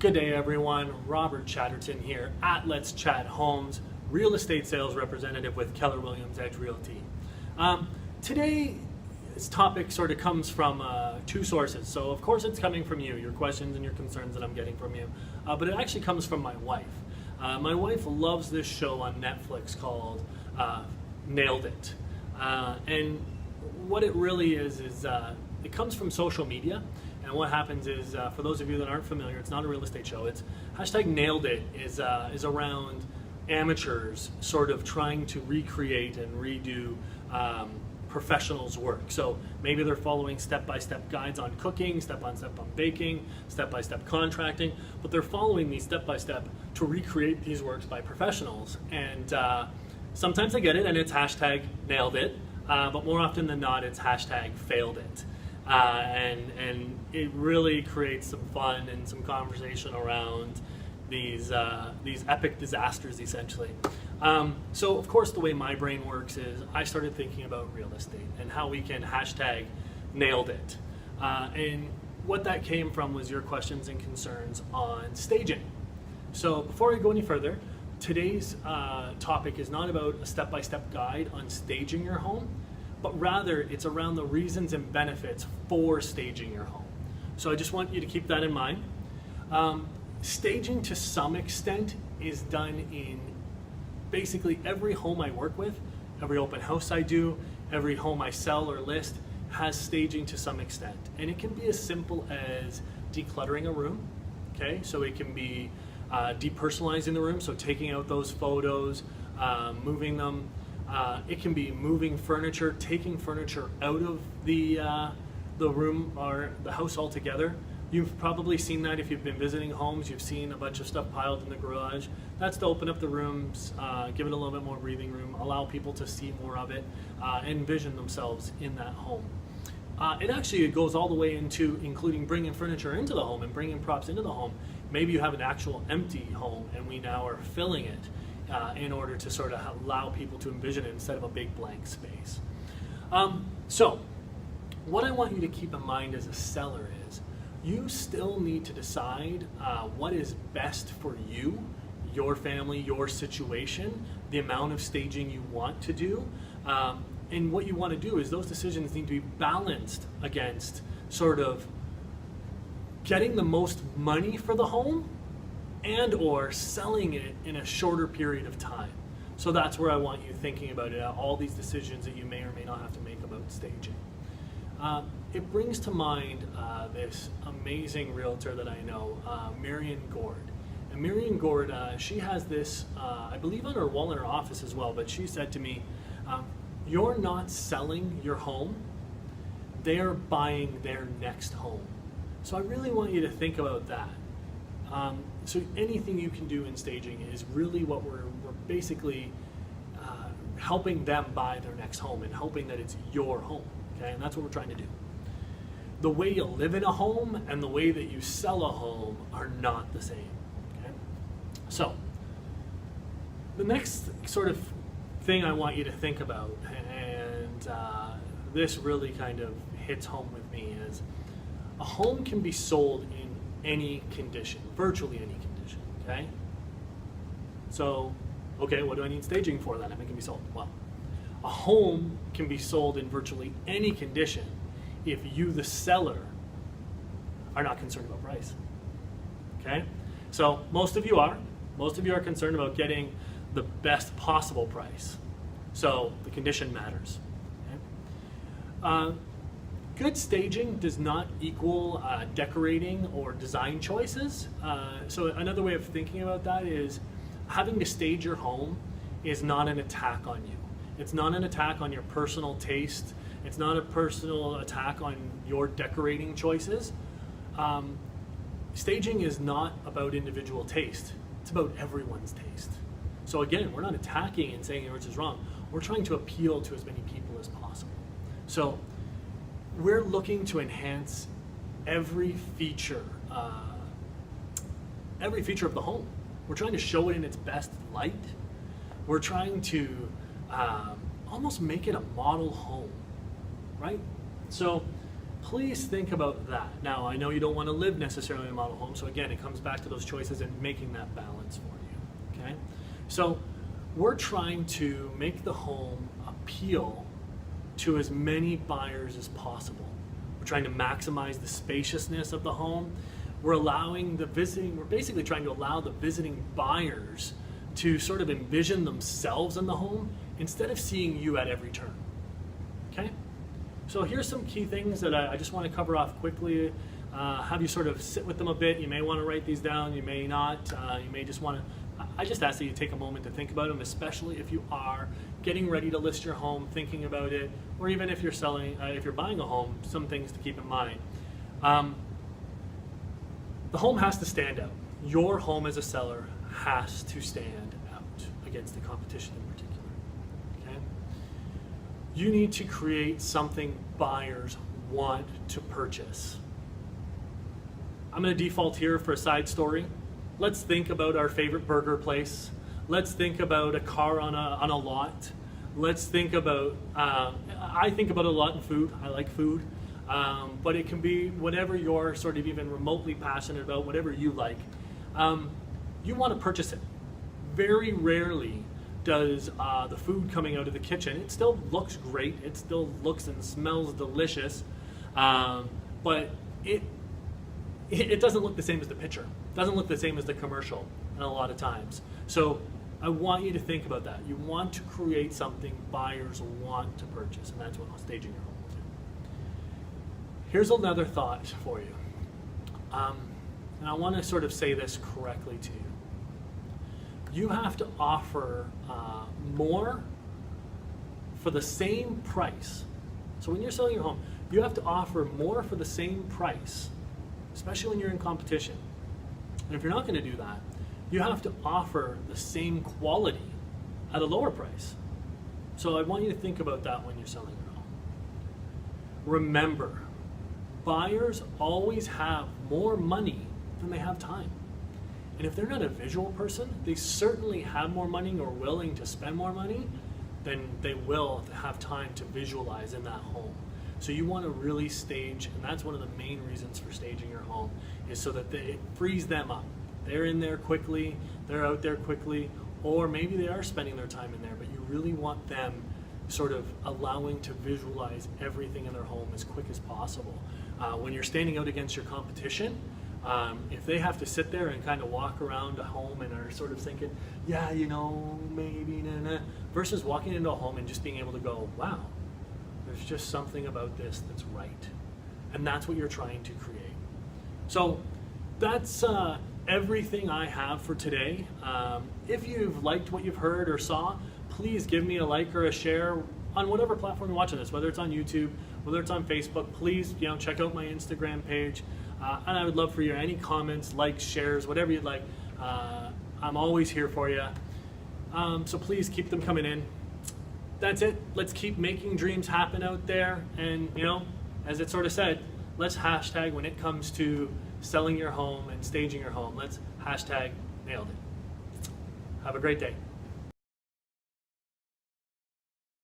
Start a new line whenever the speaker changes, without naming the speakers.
Good day, everyone. Robert Chatterton here at Let's Chat Homes, real estate sales representative with Keller Williams Edge Realty. Today's topic sort of comes from two sources. So, of course, it's coming from you, your questions and your concerns that I'm getting from you. But it actually comes from my wife. My wife loves this show on Netflix called Nailed It. And what it really is it comes from social media. And what happens is, for those of you that aren't familiar, it's not a real estate show. It's hashtag Nailed It is around amateurs sort of trying to recreate and redo professionals' work. So maybe they're following step-by-step guides on cooking, step-by-step on baking, step-by-step contracting, but they're following these step-by-step to recreate these works by professionals. And sometimes I get it, and it's hashtag Nailed It, but more often than not, it's hashtag Failed It. And it really creates some fun and some conversation around these epic disasters, essentially. So, of course, the way my brain works is I started thinking about real estate and how we can hashtag Nailed It. And what that came from was your questions and concerns on staging. So before I go any further, today's topic is not about a step-by-step guide on staging your home, but rather it's around the reasons and benefits for staging your home. So I just want you to keep that in mind. Staging to some extent is done in basically every home I work with, every open house I do, every home I sell or list has staging to some extent. And it can be as simple as decluttering a room, okay? So it can be depersonalizing the room, so taking out those photos, moving them. It can be moving furniture, taking furniture out of the room or the house altogether. You've probably seen that if you've been visiting homes. You've seen a bunch of stuff piled in the garage. That's to open up the rooms, give it a little bit more breathing room, allow people to see more of it, envision themselves in that home. It goes all the way into including bringing furniture into the home and bringing props into the home. Maybe you have an actual empty home and we now are filling it in order to sort of allow people to envision it instead of a big blank space. So what I want you to keep in mind as a seller is you still need to decide what is best for you, your family, your situation, the amount of staging you want to do. And what you want to do is those decisions need to be balanced against sort of getting the most money for the home and or selling it in a shorter period of time. So that's where I want you thinking about it, all these decisions that you may or may not have to make about staging. It brings to mind this amazing realtor that I know, Marion Gord. And Marion Gord, she has this, I believe on her wall in her office as well, but she said to me, you're not selling your home, they're buying their next home. So I really want you to think about that. So anything you can do in staging is really what we're basically helping them buy their next home and hoping that it's your home, okay? And that's what we're trying to do. The way you live in a home and the way that you sell a home are not the same, okay? So the next sort of thing I want you to think about, and this really kind of hits home with me, is a home can be sold in any condition, virtually any condition, okay? So, okay, what do I need staging for then if it can be sold? Well, a home can be sold in virtually any condition if you, the seller, are not concerned about price, okay? So most of you are concerned about getting the best possible price. So the condition matters, okay? Good staging does not equal decorating or design choices. So another way of thinking about that is having to stage your home is not an attack on you. It's not an attack on your personal taste. It's not a personal attack on your decorating choices. Staging is not about individual taste. It's about everyone's taste. So again, we're not attacking and saying which is wrong. We're trying to appeal to as many people as possible. So we're looking to enhance every feature of the home. We're trying to show it in its best light. We're trying to almost make it a model home, right? So please think about that. Now, I know you don't want to live necessarily in a model home, so again, it comes back to those choices and making that balance for you, okay? So we're trying to make the home appeal to as many buyers as possible. We're trying to maximize the spaciousness of the home. We're basically trying to allow the visiting buyers to sort of envision themselves in the home instead of seeing you at every turn, okay? So here's some key things that I just want to cover off quickly, have you sort of sit with them a bit. You may want to write these down, you may not, you may just want to, I just ask that you take a moment to think about them, especially if you are getting ready to list your home, thinking about it, or even if you're if you're buying a home, some things to keep in mind. The home has to stand out. Your home as a seller has to stand out against the competition in particular, okay? You need to create something buyers want to purchase. I'm going to default here for a side story. Let's think about our favorite burger place. Let's think about a car on a lot. Let's think about, I think about a lot in food. I like food. But it can be whatever you're sort of even remotely passionate about, whatever you like. You want to purchase it. Very rarely does the food coming out of the kitchen, it still looks great, it still looks and smells delicious, but it doesn't look the same as the picture. It doesn't look the same as the commercial a lot of times. So I want you to think about that. You want to create something buyers want to purchase, and that's what staging your home will do. Here's another thought for you. And I want to sort of say this correctly to you. You have to offer more for the same price. So when you're selling your home, you have to offer more for the same price, especially when you're in competition. And if you're not going to do that, you have to offer the same quality at a lower price. So I want you to think about that when you're selling your home. Remember, buyers always have more money than they have time. And if they're not a visual person, they certainly have more money or willing to spend more money than they will have time to visualize in that home. So you want to really stage, and that's one of the main reasons for staging your home, is so that it frees them up. They're in there quickly, they're out there quickly, or maybe they are spending their time in there, but you really want them sort of allowing to visualize everything in their home as quick as possible. When you're standing out against your competition, if they have to sit there and kind of walk around a home and are sort of thinking, yeah, you know, maybe, versus walking into a home and just being able to go, wow, there's just something about this that's right. And that's what you're trying to create. So that's everything I have for today. If you've liked what you've heard or saw, please give me a like or a share on whatever platform you're watching this, whether it's on YouTube, whether it's on Facebook. Please, check out my Instagram page. And I would love for you any comments, likes, shares, whatever you'd like. I'm always here for you. So please keep them coming in. That's it. Let's keep making dreams happen out there. And, as it sort of said, let's hashtag when it comes to selling your home and staging your home. Let's hashtag nailed it. Have a great day.